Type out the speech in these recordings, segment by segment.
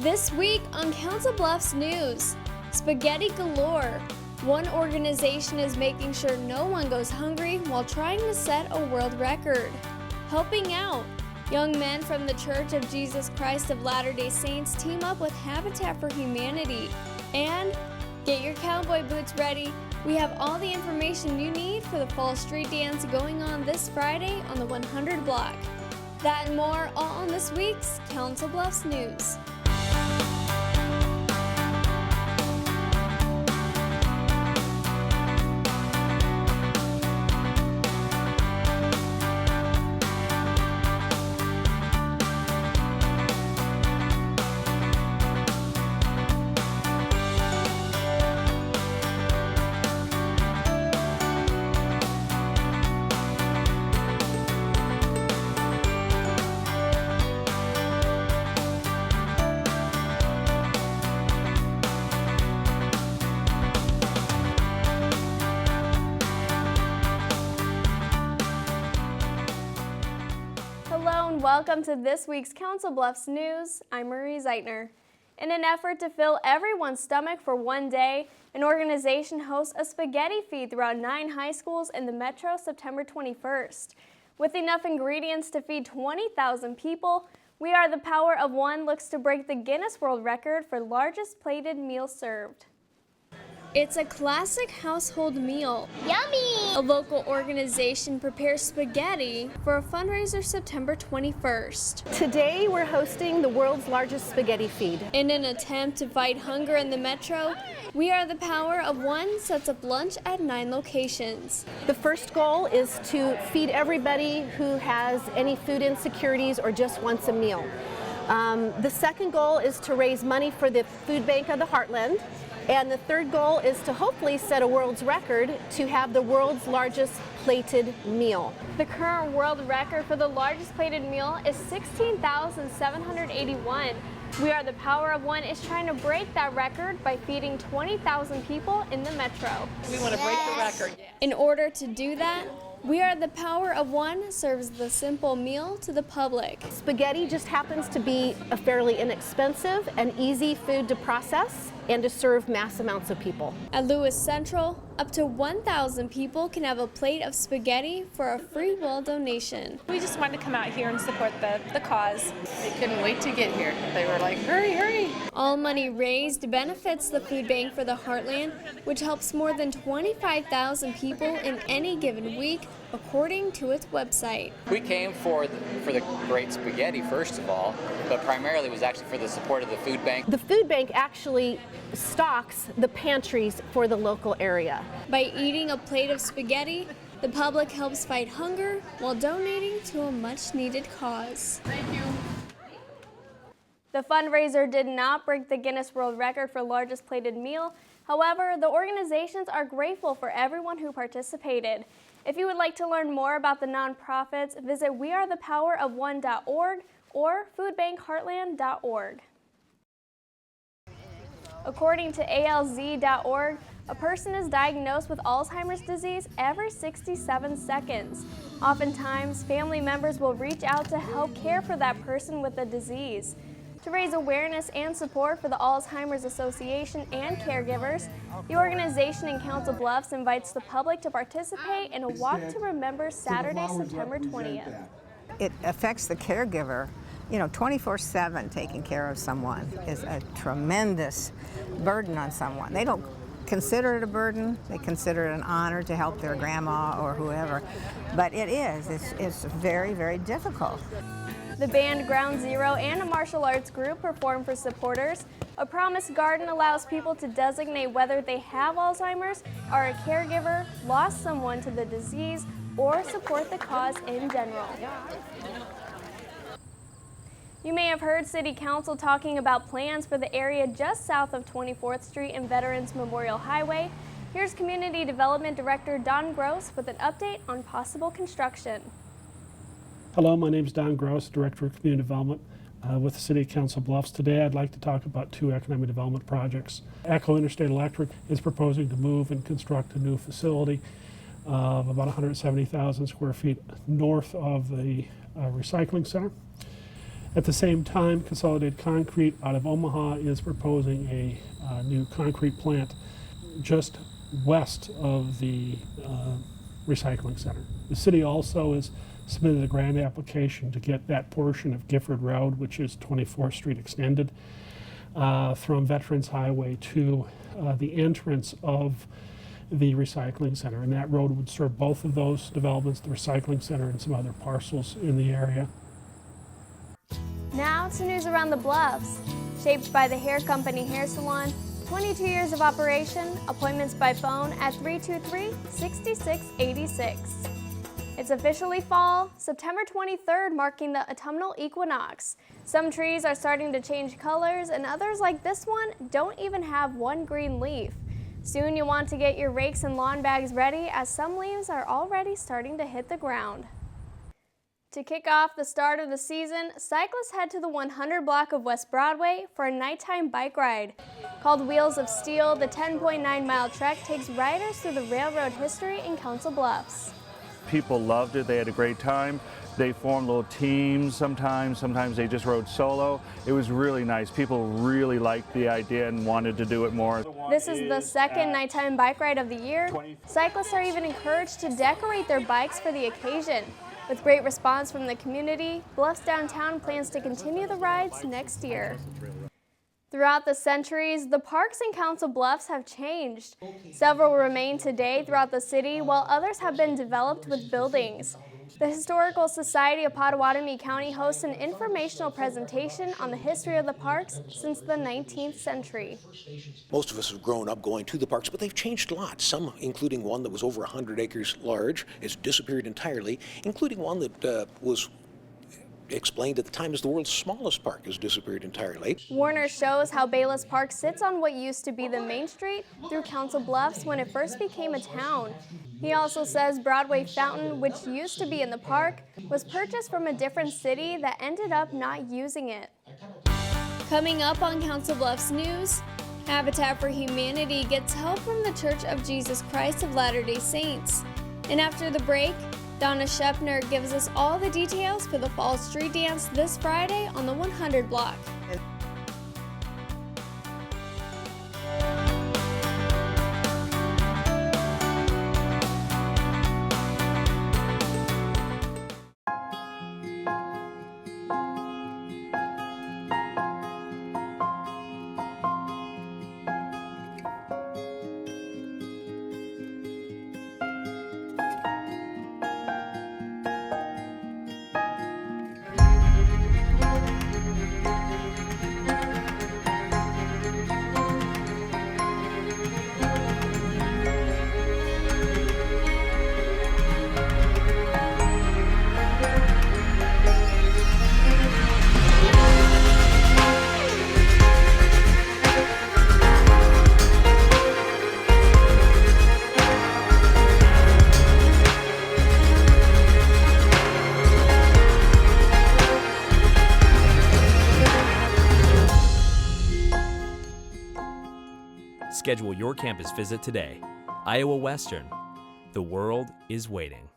This week on Council Bluffs News, spaghetti galore. One organization is making sure no one goes hungry while trying to set a world record. Helping out. Young men from the Church of Jesus Christ of Latter-day Saints team up with Habitat for Humanity. And get your cowboy boots ready. We have all the information you need for the fall street dance going on this Friday on the 100 block. That and more all on this week's Council Bluffs News. Welcome to this week's Council Bluffs News. I'm Marie Zeitner. In an effort to fill everyone's stomach for one day, an organization hosts a spaghetti feed throughout 9 high schools in the Metro September 21st. With enough ingredients to feed 20,000 people, We Are the Power of One looks to break the Guinness World Record for largest plated meal served. It's a classic household meal. Yummy! A local organization prepares spaghetti for a fundraiser September 21st. Today we're hosting the world's largest spaghetti feed. In an attempt to fight hunger in the metro, We Are the Power of One sets up lunch at 9 locations. The first goal is to feed everybody who has any food insecurities or just wants a meal. The second goal is to raise money for the food bank of the Heartland. And the third goal is to hopefully set a world's record to have the world's largest plated meal. The current world record for the largest plated meal is 16,781. We Are the Power of One is trying to break that record by feeding 20,000 people in the metro. We want to break the record. In order to do that, We Are the Power of One serves the simple meal to the public. Spaghetti just happens to be a fairly inexpensive and easy food to process and to serve mass amounts of people. At Lewis Central, up to 1,000 people can have a plate of spaghetti for a free will donation. We just wanted to come out here and support the cause. They couldn't wait to get here. They were like, hurry, hurry. All money raised benefits the food bank for the Heartland, which helps more than 25,000 people in any given week, according to its website. We came for the great spaghetti, first of all, but primarily was actually for the support of the food bank. The food bank actually stocks the pantries for the local area. By eating a plate of spaghetti, the public helps fight hunger while donating to a much-needed cause. Thank you. The fundraiser did not break the Guinness World Record for largest plated meal. However, the organizations are grateful for everyone who participated. If you would like to learn more about the nonprofits, visit wearethepowerofone.org or foodbankheartland.org. According to ALZ.org, a person is diagnosed with Alzheimer's disease every 67 seconds. Oftentimes, family members will reach out to help care for that person with the disease. To raise awareness and support for the Alzheimer's Association and caregivers, the organization in Council Bluffs invites the public to participate in a Walk to Remember Saturday, September 20th. It affects the caregiver. 24/7 taking care of someone is a tremendous burden on someone. They don't consider it a burden, they consider it an honor to help their grandma or whoever, but it is. It's very, very difficult. The band Ground Zero and a martial arts group perform for supporters. A Promise Garden allows people to designate whether they have Alzheimer's, are a caregiver, lost someone to the disease, or support the cause in general. You may have heard City Council talking about plans for the area just south of 24th Street and Veterans Memorial Highway. Here's Community Development Director Don Gross with an update on possible construction. Hello, my name is Don Gross, Director of Community Development with the City of Council Bluffs. Today I'd like to talk about 2 economic development projects. Echo Interstate Electric is proposing to move and construct a new facility of about 170,000 square feet north of the recycling center. At the same time, Consolidated Concrete out of Omaha is proposing a new concrete plant just west of the recycling center. The city also has submitted a grant application to get that portion of Gifford Road, which is 24th Street extended from Veterans Highway to the entrance of the recycling center. And that road would serve both of those developments, the recycling center and some other parcels in the area. Now to news around the Bluffs. Shaped by the Hair Company Hair Salon, 22 years of operation, appointments by phone at 323-6686. It's officially fall, September 23rd marking the autumnal equinox. Some trees are starting to change colors and others like this one don't even have one green leaf. Soon you'll want to get your rakes and lawn bags ready as some leaves are already starting to hit the ground. To kick off the start of the season, cyclists head to the 100 block of West Broadway for a nighttime bike ride. Called Wheels of Steel, the 10.9-mile trek takes riders through the railroad history in Council Bluffs. People loved it. They had a great time. They formed little teams sometimes they just rode solo. It was really nice. People really liked the idea and wanted to do it more. This is the second nighttime bike ride of the year. Cyclists are even encouraged to decorate their bikes for the occasion. With great response from the community, Bluffs Downtown plans to continue the rides next year. Throughout the centuries, the parks in Council Bluffs have changed. Several remain today throughout the city, while others have been developed with buildings. The Historical Society of Pottawatomie County hosts an informational presentation on the history of the parks since the 19th century. Most of us have grown up going to the parks, but they've changed a lot. Some, including one that was over 100 acres large, has disappeared entirely, including one that was explained at the time as the world's smallest park has disappeared entirely. Warner shows how Bayless Park sits on what used to be the main street through Council Bluffs when it first became a town. He also says Broadway Fountain, which used to be in the park, was purchased from a different city that ended up not using it. Coming up on Council Bluffs News, Habitat for Humanity gets help from the Church of Jesus Christ of Latter-day Saints. And after the break, Donna Shepner gives us all the details for the Fall Street Dance this Friday on the 100 block. Schedule your campus visit today. Iowa Western. The world is waiting.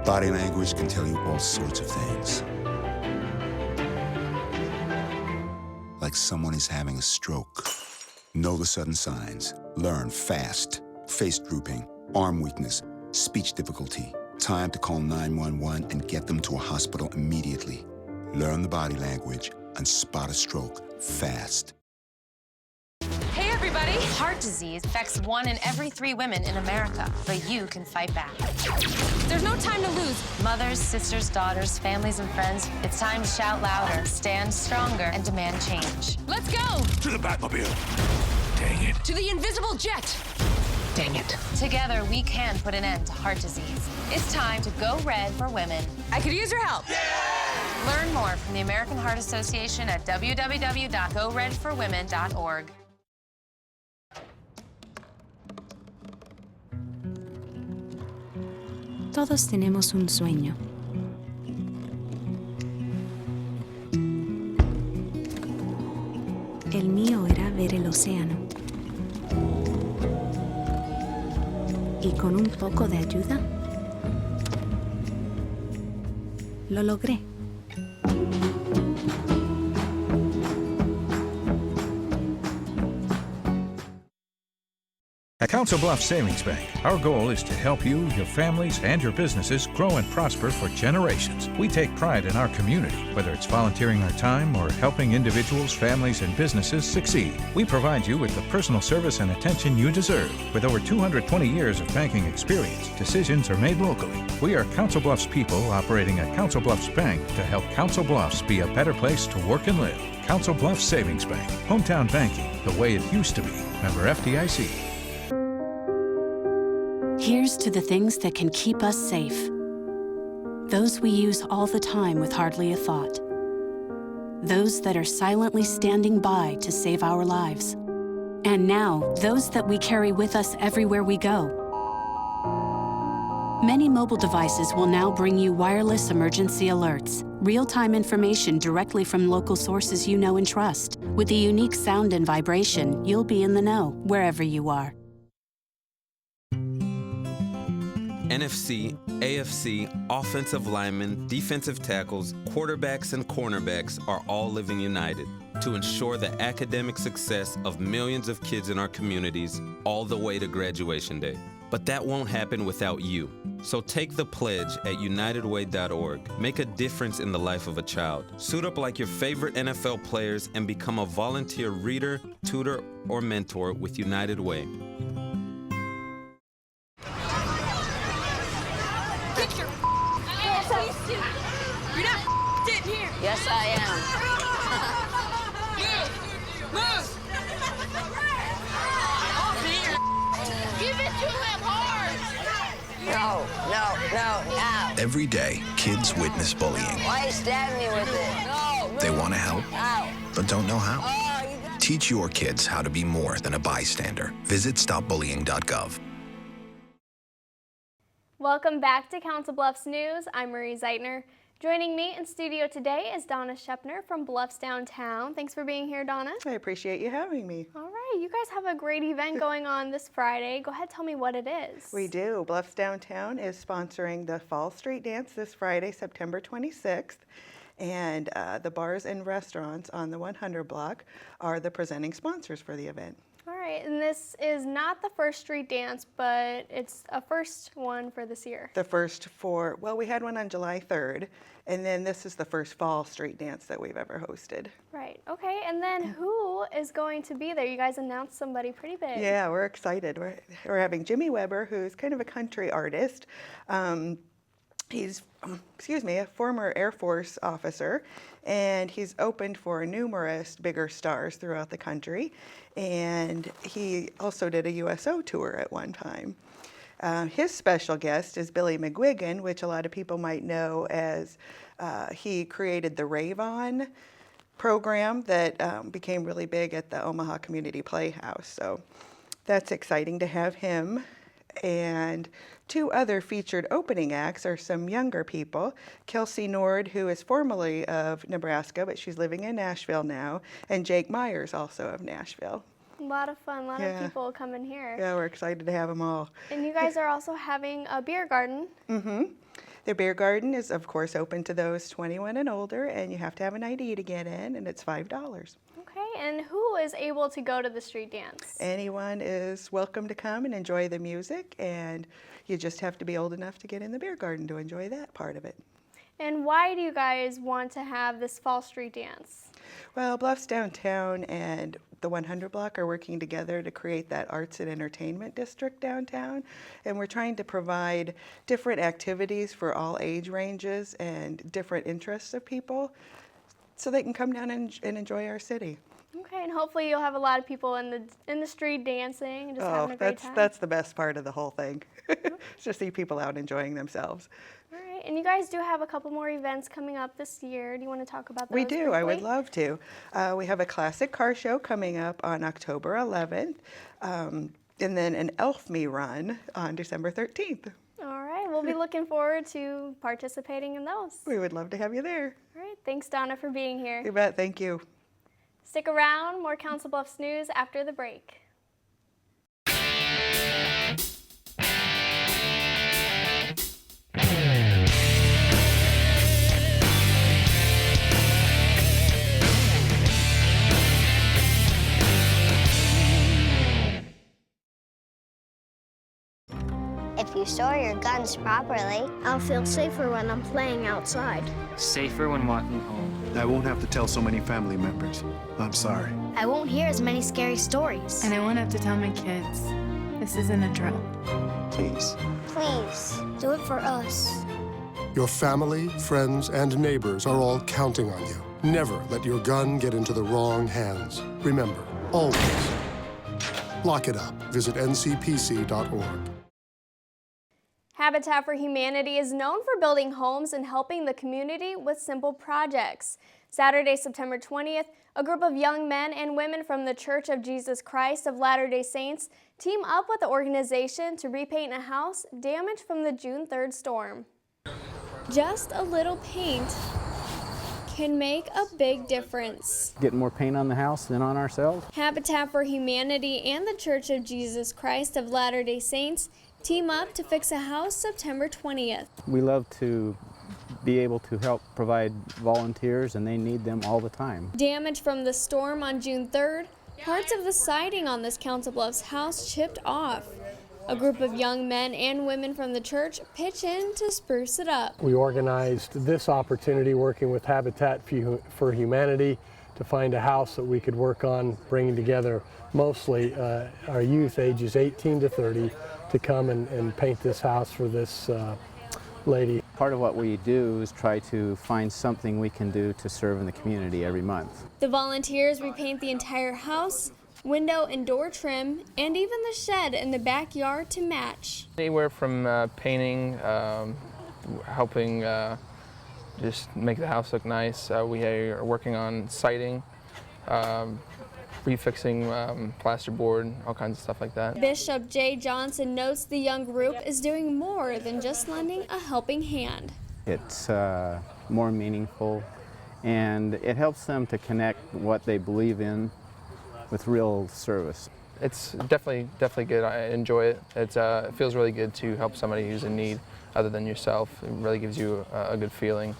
Body language can tell you all sorts of things. Like someone is having a stroke. Know the sudden signs. Learn fast. Face drooping, arm weakness, speech difficulty. Time to call 911 and get them to a hospital immediately. Learn the body language and spot a stroke fast. Hey everybody! Heart disease affects 1 in every 3 women in America, but you can fight back. There's no time to lose. Mothers, sisters, daughters, families, and friends, it's time to shout louder, stand stronger, and demand change. Let's go! To the Batmobile! Dang it. To the invisible jet! Dang it. Together, we can put an end to heart disease. It's time to go red for women. I could use your help. Yeah! Learn more from the American Heart Association at www.goredforwomen.org. Todos tenemos un sueño. El mío era ver el océano. Y con un poco de ayuda, lo logré. At Council Bluffs Savings Bank, our goal is to help you, your families, and your businesses grow and prosper for generations. We take pride in our community, whether it's volunteering our time or helping individuals, families, and businesses succeed. We provide you with the personal service and attention you deserve. With over 220 years of banking experience, decisions are made locally. We are Council Bluffs people operating at Council Bluffs Bank to help Council Bluffs be a better place to work and live. Council Bluffs Savings Bank, hometown banking, the way it used to be. Member FDIC. Here's to the things that can keep us safe. Those we use all the time with hardly a thought. Those that are silently standing by to save our lives. And now, those that we carry with us everywhere we go. Many mobile devices will now bring you wireless emergency alerts, real-time information directly from local sources you know and trust. With the unique sound and vibration, you'll be in the know, wherever you are. NFC, AFC, offensive linemen, defensive tackles, quarterbacks, and cornerbacks are all living united to ensure the academic success of millions of kids in our communities all the way to graduation day. But that won't happen without you. So take the pledge at unitedway.org. Make a difference in the life of a child. Suit up like your favorite NFL players and become a volunteer reader, tutor, or mentor with United Way. You're not sitting here. Yes, I am. Move! Give it to him hard! No. Every day, kids witness bullying. Why you stab me with it? No. They want to help, Ow. but don't know how. Teach your kids how to be more than a bystander. Visit stopbullying.gov. Welcome back to Council Bluffs News. I'm Marie Zeitner. Joining me in studio today is Donna Shepner from Bluffs Downtown. Thanks for being here, Donna. I appreciate you having me. All right, you guys have a great event going on this Friday. Go ahead, tell me what it is. We do. Bluffs Downtown is sponsoring the Fall Street Dance this Friday, September 26th. And the bars and restaurants on the 100 block are the presenting sponsors for the event. All right, and this is not the first street dance, but it's a first one for this year. The first for, well, we had one on July 3rd, and then this is the first fall street dance that we've ever hosted. Right, okay, and then who is going to be there? You guys announced somebody pretty big. Yeah, we're excited. We're having Jimmy Weber, who's kind of a country artist. He's, a former Air Force officer, and he's opened for numerous bigger stars throughout the country, and he also did a USO tour at one time. His special guest is Billy McGuigan, which a lot of people might know as he created the Rave-On program that became really big at the Omaha Community Playhouse. So that's exciting to have him. And two other featured opening acts are some younger people. Kelsey Nord, who is formerly of Nebraska, but she's living in Nashville now, and Jake Myers, also of Nashville. A lot of fun, a lot of people coming here. Yeah, we're excited to have them all. And you guys are also having a beer garden. Mm-hmm. The beer garden is, of course, open to those 21 and older, and you have to have an ID to get in, and it's $5. Okay, and who is able to go to the street dance? Anyone is welcome to come and enjoy the music, and you just have to be old enough to get in the beer garden to enjoy that part of it. And why do you guys want to have this fall street dance? Well, Bluffs Downtown and the 100 block are working together to create that arts and entertainment district downtown, and we're trying to provide different activities for all age ranges and different interests of people so they can come down and enjoy our city. Okay, and hopefully you'll have a lot of people in the street dancing and just having a great time. That's the best part of the whole thing. It's to see people out enjoying themselves. All right, and you guys do have a couple more events coming up this year. Do you want to talk about those? We do. Briefly? I would love to. We have a classic car show coming up on October 11th, and then an Elf Me run on December 13th. All right, we'll be looking forward to participating in those. We would love to have you there. All right, thanks, Donna, for being here. You bet. Thank you. Stick around, more Council Bluffs news after the break. store your guns properly. I'll feel safer when I'm playing outside. Safer when walking home. I won't have to tell so many family members. I'm sorry. I won't hear as many scary stories. And I won't have to tell my kids. This isn't a drill. Please. Please, do it for us. Your family, friends, and neighbors are all counting on you. Never let your gun get into the wrong hands. Remember, always, lock it up. Visit ncpc.org. Habitat for Humanity is known for building homes and helping the community with simple projects. Saturday, September 20th, a group of young men and women from the Church of Jesus Christ of Latter-day Saints team up with the organization to repaint a house damaged from the June 3rd storm. Just a little paint can make a big difference. Getting more paint on the house than on ourselves. Habitat for Humanity and the Church of Jesus Christ of Latter-day Saints team up to fix a house September 20th. We love to be able to help provide volunteers, and they need them all the time. Damage from the storm on June 3rd, parts of the siding on this Council Bluffs house chipped off. A group of young men and women from the church pitch in to spruce it up. We organized this opportunity working with Habitat for Humanity to find a house that we could work on, bringing together mostly our youth ages 18 to 30 to come and paint this house for this lady. Part of what we do is try to find something we can do to serve in the community every month. The volunteers repaint the entire house, window and door trim, and even the shed in the backyard to match. Anywhere from painting, helping just make the house look nice. We are working on siding, refixing plasterboard, all kinds of stuff like that. Bishop Jay Johnson notes the young group is doing more than just lending a helping hand. It's more meaningful, and it helps them to connect what they believe in with real service. It's definitely good. I enjoy it. It feels really good to help somebody who's in need other than yourself. It really gives you a good feeling,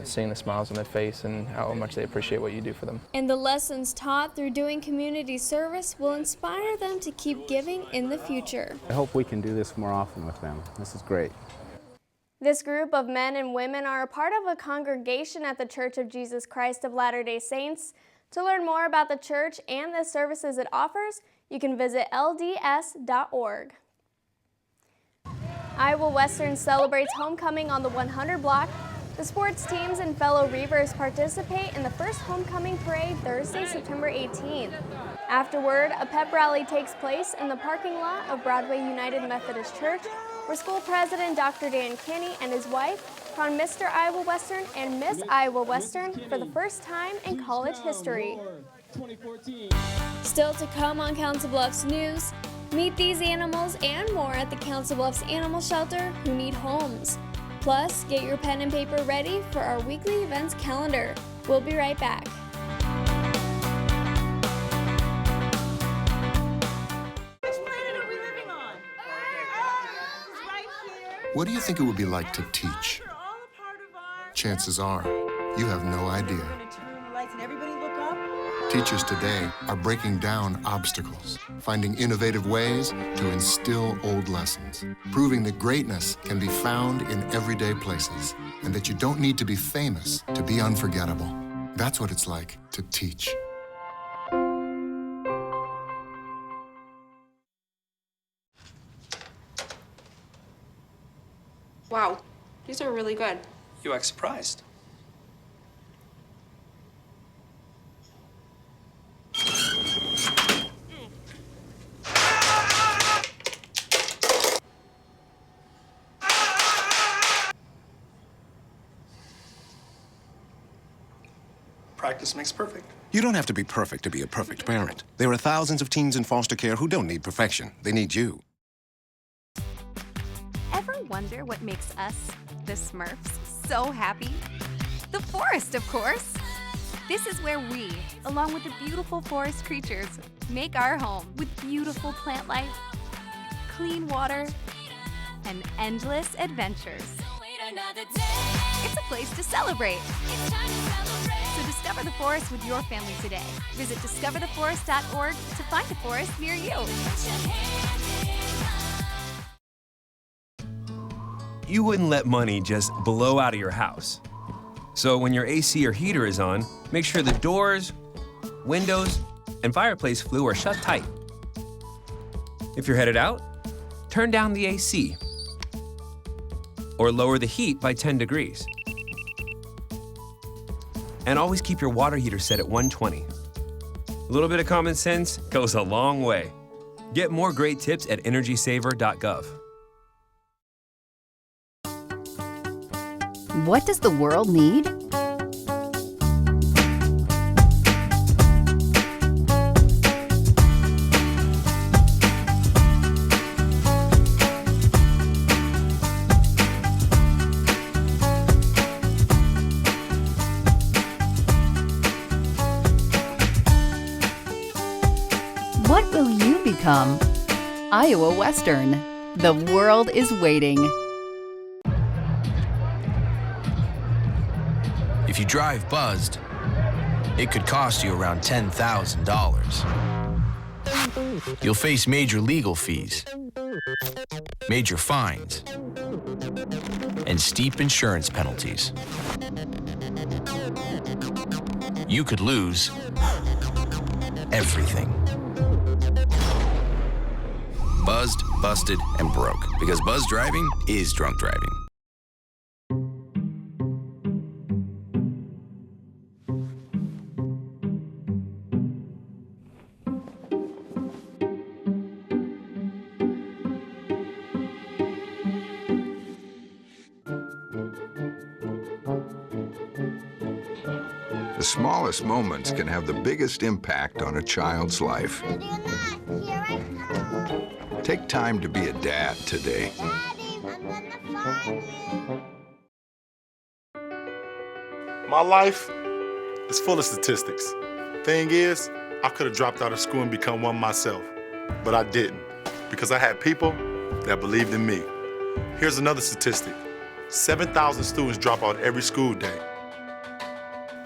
seeing the smiles on their face and how much they appreciate what you do for them. And the lessons taught through doing community service will inspire them to keep giving in the future. I hope we can do this more often with them. This is great. This group of men and women are a part of a congregation at the Church of Jesus Christ of Latter-day Saints. To learn more about the church and the services it offers, you can visit lds.org. Iowa Western celebrates homecoming on the 100 block. The sports teams and fellow Reavers participate in the first homecoming parade Thursday, September 18th. Afterward, a pep rally takes place in the parking lot of Broadway United Methodist Church, where school president Dr. Dan Kinney and his wife crowned Mr. Iowa Western and Miss Iowa Western for the first time in college history. Still to come on Council Bluffs News, meet these animals and more at the Council Bluffs Animal Shelter who need homes. Plus, get your pen and paper ready for our weekly events calendar. We'll be right back. What do you think it would be like to teach? Chances are, you have no idea. Teachers today are breaking down obstacles, finding innovative ways to instill old lessons, proving that greatness can be found in everyday places, and that you don't need to be famous to be unforgettable. That's what it's like to teach. Wow, these are really good. You act surprised. Practice makes perfect. You don't have to be perfect to be a perfect parent. There are thousands of teens in foster care who don't need perfection. They need you. Ever wonder what makes us, the Smurfs, so happy? The forest, of course. This is where we, along with the beautiful forest creatures, make our home with beautiful plant life, clean water, and endless adventures. It's a place to celebrate. So discover the forest with your family today. Visit discovertheforest.org to find a forest near you. you wouldn't let money just blow out of your house. So when your AC or heater is on, make sure the doors, windows, and fireplace flue are shut tight. If you're headed out, turn down the AC or lower the heat by 10 degrees. And always keep your water heater set at 120. A little bit of common sense goes a long way. Get more great tips at energysaver.gov. What does the world need? What will you become? Iowa Western. The world is waiting. If you drive buzzed, it could cost you around $10,000. You'll face major legal fees, major fines, and steep insurance penalties. You could lose everything. Buzzed, busted, and broke. Because buzz driving is drunk driving. The smallest moments can have the biggest impact on a child's life. Take time to be a dad today. My life is full of statistics. Thing is, I could have dropped out of school and become one myself, but I didn't because I had people that believed in me. Here's another statistic. 7,000 students drop out every school day.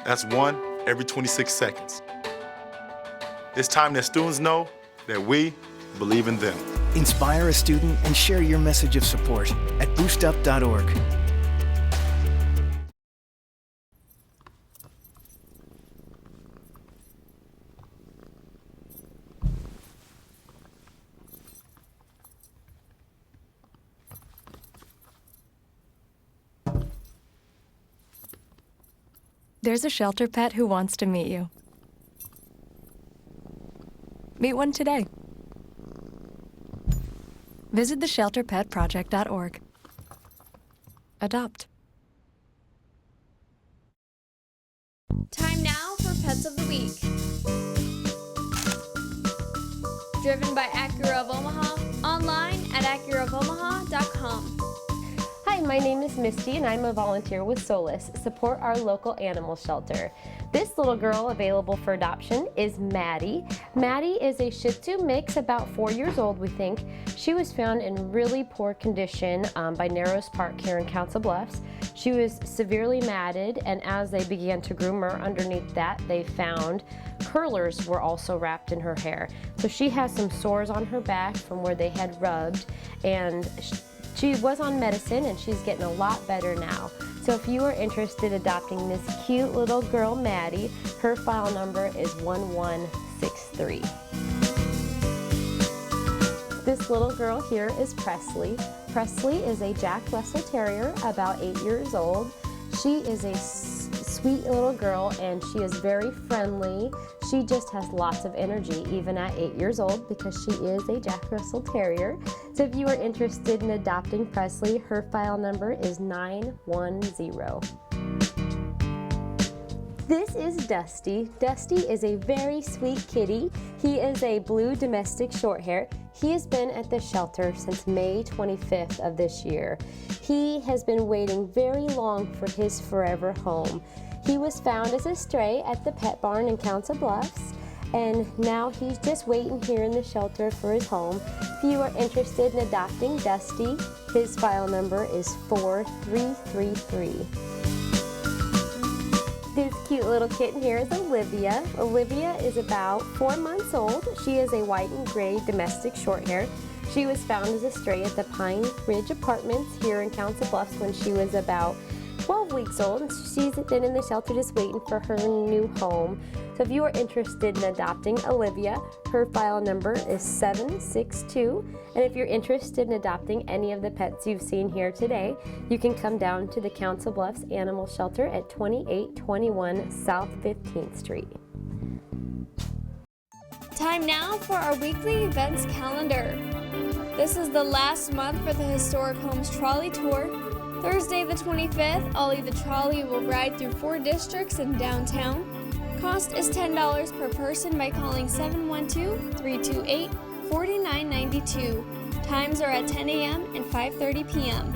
That's one every 26 seconds. It's time that students know that we believe in them. Inspire a student and share your message of support at boostup.org. There's a shelter pet who wants to meet you. Meet one today. Visit theshelterpetproject.org. Adopt. Time now for Pets of the Week. Driven by Acura of Omaha, online at acuraofomaha.com. Hi, my name is Misty and I'm a volunteer with Solace, support our local animal shelter. This little girl available for adoption is Maddie. Maddie is a Shih Tzu mix, about 4 years old we think. She was found in really poor condition by Narrows Park here in Council Bluffs. She was severely matted, and as they began to groom her, underneath that they found curlers were also wrapped in her hair. So she has some sores on her back from where they had rubbed, and she was on medicine and she's getting a lot better now. So if you are interested in adopting this cute little girl, Maddie, her file number is 1163. This little girl here is Presley. Presley is a Jack Russell Terrier, about 8 years old. She is a sweet little girl and she is very friendly. She just has lots of energy even at 8 years old because she is a Jack Russell Terrier. So if you are interested in adopting Presley, her file number is 910. This is Dusty. Dusty is a very sweet kitty. He is a blue domestic shorthair. He has been at the shelter since May 25th of this year. He has been waiting very long for his forever home. He was found as a stray at the pet barn in Council Bluffs, and now he's just waiting here in the shelter for his home. If you are interested in adopting Dusty, his file number is 4333. This cute little kitten here is Olivia. Olivia is about 4 months old. She is a white and gray domestic shorthair. She was found as a stray at the Pine Ridge Apartments here in Council Bluffs when she was about 12 weeks old, and she's been in the shelter just waiting for her new home. So if you are interested in adopting Olivia, her file number is 762. And if you're interested in adopting any of the pets you've seen here today, you can come down to the Council Bluffs Animal Shelter at 2821 South 15th Street. Time now for our weekly events calendar. This is the last month for the Historic Homes Trolley Tour. Thursday the 25th, Ollie the Trolley will ride through 4 districts in downtown. Cost is $10 per person by calling 712-328-4992. Times are at 10 a.m. and 5:30 p.m.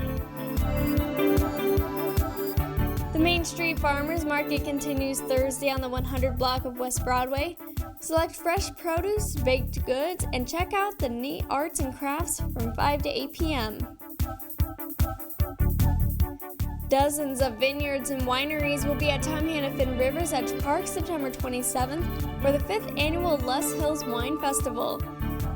The Main Street Farmers Market continues Thursday on the 100 block of West Broadway. Select fresh produce, baked goods, and check out the neat arts and crafts from 5 to 8 p.m. Dozens of vineyards and wineries will be at Tom Hannafin Rivers Edge Park September 27th for the 5th annual Luss Hills Wine Festival.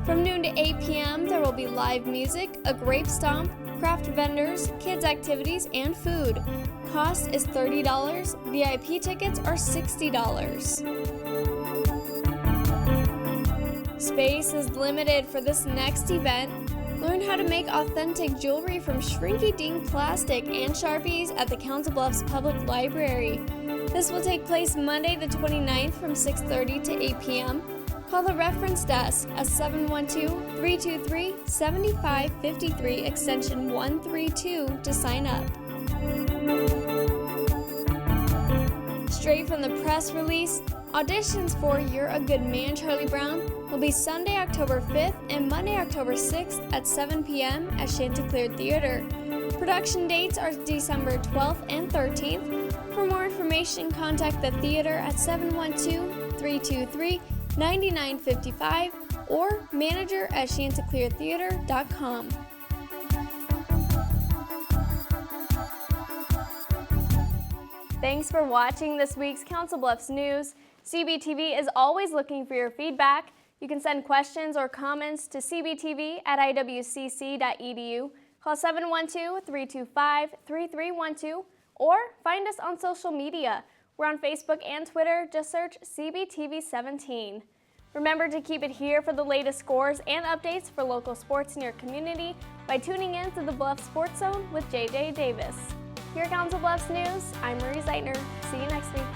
From noon to 8 p.m., there will be live music, a grape stomp, craft vendors, kids' activities, and food. Cost is $30. VIP tickets are $60. Space is limited for this next event. Learn how to make authentic jewelry from shrinky-dink plastic and Sharpies at the Council Bluffs Public Library. This will take place Monday the 29th from 6:30 to 8 p.m. Call the reference desk at 712-323-7553 extension 132 to sign up. Straight from the press release, auditions for You're a Good Man, Charlie Brown will be Sunday, October 5th and Monday, October 6th at 7 p.m. at Chanticleer Theater. Production dates are December 12th and 13th. For more information, contact the theater at 712-323-9955 or manager@chanticleertheater.com. Thanks for watching this week's Council Bluffs News. CBTV is always looking for your feedback. You can send questions or comments to cbtv@iwcc.edu, call 712-325-3312, or find us on social media. We're on Facebook and Twitter. Just search CBTV17. Remember to keep it here for the latest scores and updates for local sports in your community by tuning in to the Bluffs Sports Zone with JJ Davis. Here at Council Bluffs News, I'm Marie Zeitner. See you next week.